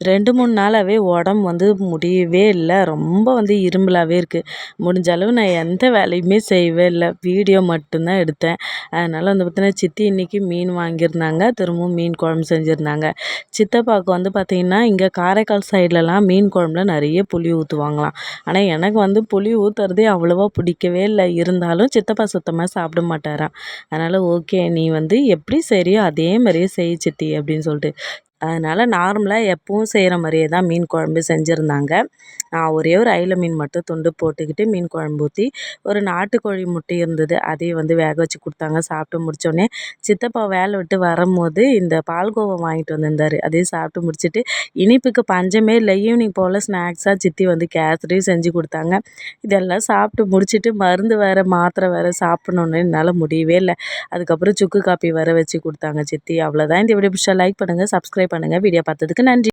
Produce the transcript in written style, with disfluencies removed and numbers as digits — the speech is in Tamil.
2, 3 நாளாவே உடம்பு வந்து முடியவே இல்ல. ரொம்ப வந்து இருமலாவே இருக்கு. முடிஞ்ச அளவு நான் எந்த வேலையுமே செய்யவே இல்ல. வீடியோ மட்டும் தான் எடுத்தேன். அதனால வந்து பார்த்தீங்கன்னா, சித்தி இன்னைக்கு மீன் வாங்கியிருந்தாங்க. திரும்பவும் மீன் குழம்பு செஞ்சிருந்தாங்க. சித்தப்பாவுக்கு வந்து பார்த்தீங்கன்னா, இங்க காரைக்கால் சைட்லலாம் மீன் குழம்புல நெறைய புளி ஊத்துவாங்களாம். ஆனா எனக்கு வந்து புளி ஊத்துறதே அவ்வளவா பிடிக்கவே இல்ல. இருந்தாலும் சித்தப்பா சுத்தமா சாப்பிட மாட்டாராம். அதனால ஓகே நீ வந்து எப்படி செய்றியோ அதே மாரியே செய் சித்தி அப்படின்னு சொல்லிட்டு. அதனால நார்மலா எப்பவும் செய்ற மாரியே தான் மீன் குழம்பு செஞ்சிருந்தாங்க. நான் ஒரே ஒரு அயில மீன் மட்டும் துண்டு போட்டுக்கிட்டு மீன் குழம்பு ஊத்தி, ஒரு நாட்டுக்கோழி முட்டை இருந்தது. அதையும் வந்து வேக வச்சு குடுத்தாங்க. சாப்பிட்டு முடிச்சோனே, சித்தப்பா வேலை விட்டு வரும்போது இந்த பால்கோவா வாங்கிட்டு வந்திருந்தாரு. அதையும் சாப்பிட்டு முடிச்சுட்டு, இனிப்புக்கு பஞ்சமே இல்ல. ஈவினிங் போல ஸ்நாக்ஸா சித்தி வந்து கேசரியும் செஞ்சு குடுத்தாங்க. இதெல்லாம் சாப்பிட்டு முடிச்சுட்டு, மருந்து வேற, மாத்திரை வேற சாப்பிடணும்னு என்னால முடியவே இல்ல. அதுக்கப்புறம் சுக்கு காப்பி வேற வச்சு குடுத்தாங்க சித்தி. அவ்வளோதான் இந்த வீடியோ பிடிச்சா லைக் பண்ணுங்க, சப்ஸ்கிரைப் பண்ணுங்க. வீடியோ பார்த்ததுக்கு நன்றி.